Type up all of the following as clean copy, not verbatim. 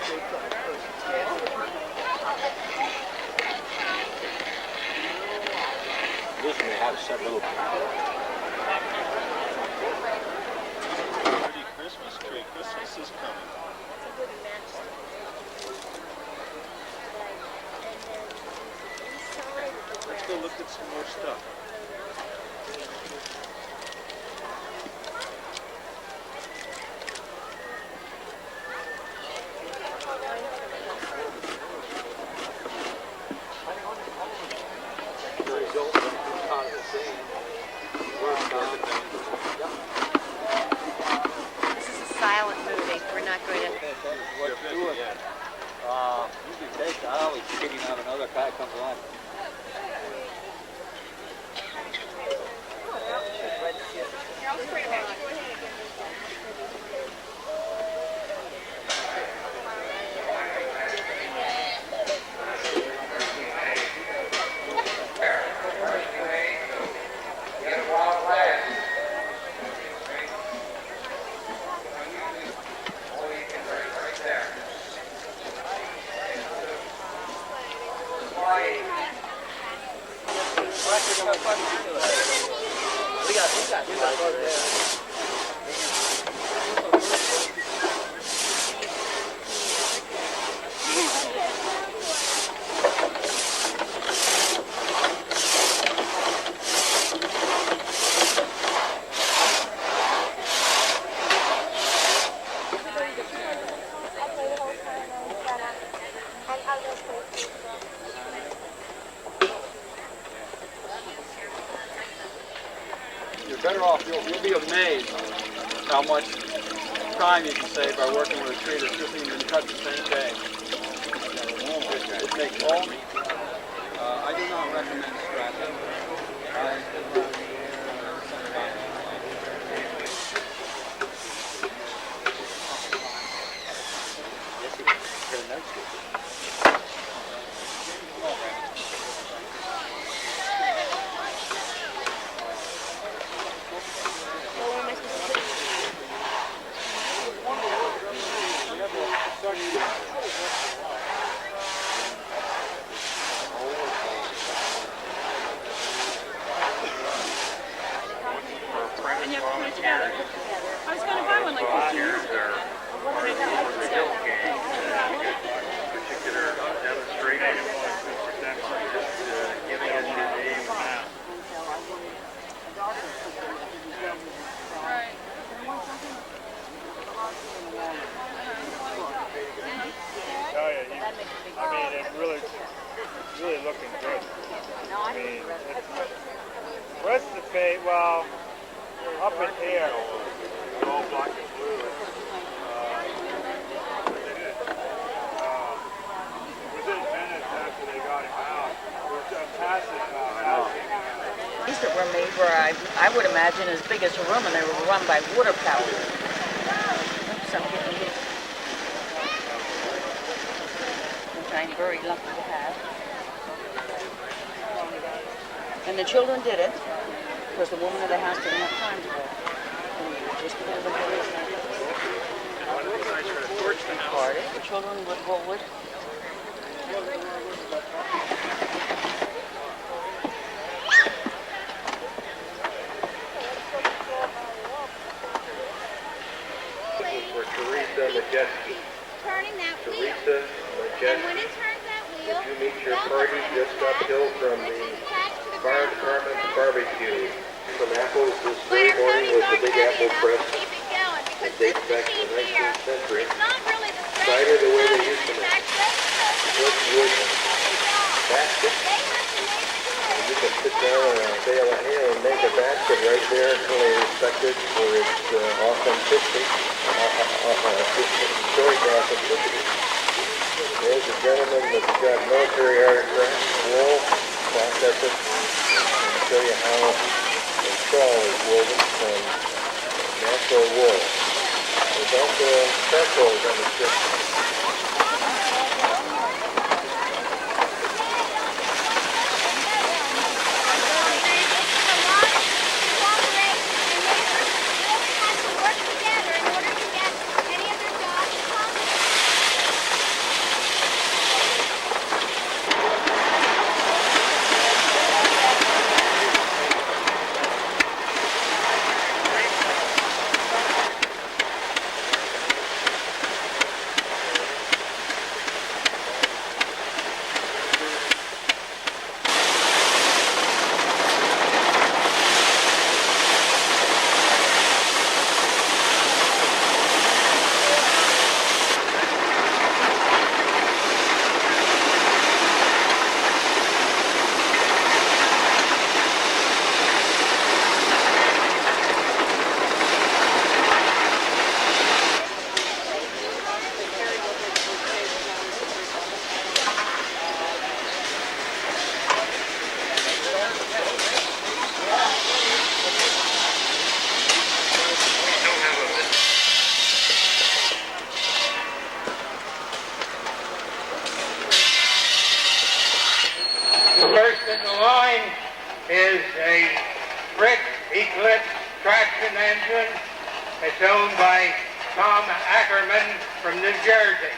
Usually they have set little pretty Christmas tree. Christmas is coming. Let's go look at some more stuff. This is a silent movie. We're not going to... usually takes, I always kidding out another guy comes along. Better off, you'll be amazed how much time you can save by working with a tree that's just even been cut the same day. It takes all. I do not recommend scrapping. I would imagine as big as a room, and they were run by water power. Oops, I'm getting hit. Which I'm very lucky to have. And the children did it, because the woman of the house didn't have time to go. Just because of the party, the children would go with. Turning that wheel. And when it turns that wheel, you meet your party just uphill from the fire department's barbecue. From Apples this very morning was the Big Apple Press. It dates back to the 19th century. Cider the way they used to make. Wood basket. And you can sit down on a bale of hay and make a basket right there, really respected for its authenticity. Historic authenticity. There's a gentleman that's got military artifacts, wool, process it, and show you how a shawl is woven from natural wool. There's also charcoal on the ship. in the line is a brick Eclipse traction engine. It's owned by Tom Ackerman from New Jersey.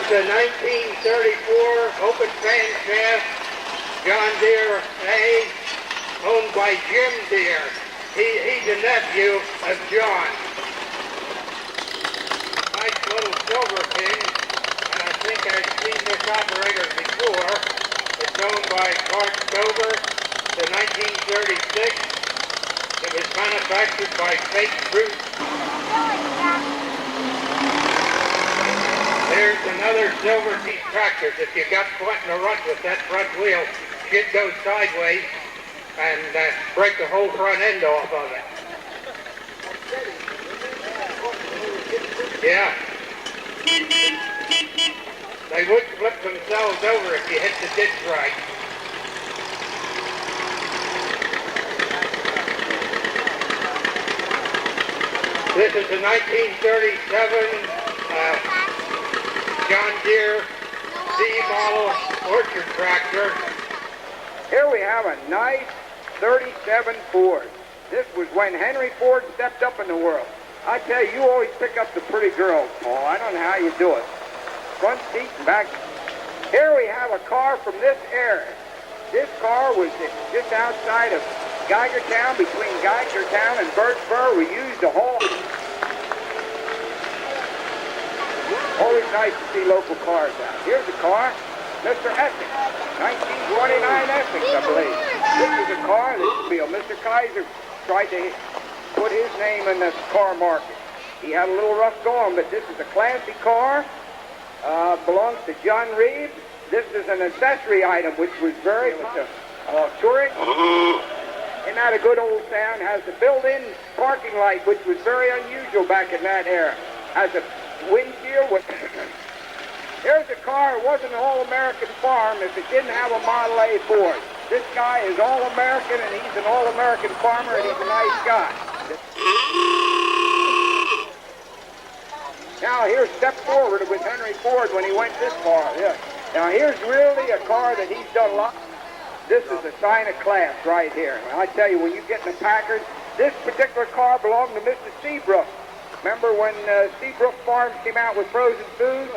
The 1934 open fan shaft John Deere A, owned by Jim Deere. He's a nephew of John. Nice little silver pin, and I think I've seen this operator before. It's owned by Clark Stover, the 1936. It was manufactured by Fake Fruit. There's another silver piece tractor. If you got caught in a rut with that front wheel, should go sideways and break the whole front end off of it. Yeah. They would flip themselves over if you hit the ditch right. This is a 1937 John Deere C model orchard tractor. Here we have a nice 37 Ford. This was when Henry Ford stepped up in the world. I tell you, you always pick up the pretty girls, Paul. I don't know how you do it. Front seat and back. Here we have a car from this era. This car was just outside of Geigertown, between Geigertown and Birchburg. We used to haul. Always nice to see local cars out. Here's a car, Mr. Essex, 1929 Essex, I believe. This is a car that Mr. Kaiser tried to put his name in the car market. He had a little rough going, but this is a classy car. Belongs to John Reeves. This is an accessory item, which was very touring. Isn't that a good old sound? Has a built-in parking light, which was very unusual back in that era. Has a windshield with Here's a car. It wasn't an all-American farm if it didn't have a Model A Ford. This guy is all-American, and he's an all-American farmer, and he's a nice guy. Now, here's step forward with Henry Ford when he went this far. Yeah. Now, here's really a car that he's done a lot. This is a sign of class right here. I tell you, when you get in the Packard, this particular car belonged to Mr. Seabrook. Remember when Seabrook Farms came out with frozen food?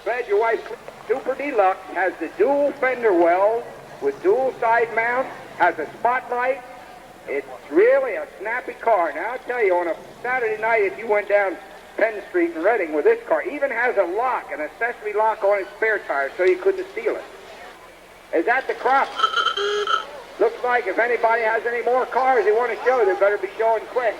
Glad your wife, Super Deluxe, has the dual fender wells with dual side mounts, has a spotlight. It's really a snappy car. Now, I'll tell you, on a Saturday night, if you went down Penn Street in Reading with this car, even has a lock, an accessory lock on its spare tire, so you couldn't steal it. Is that the crop? Looks like if anybody has any more cars they want to show, they better be showing quick.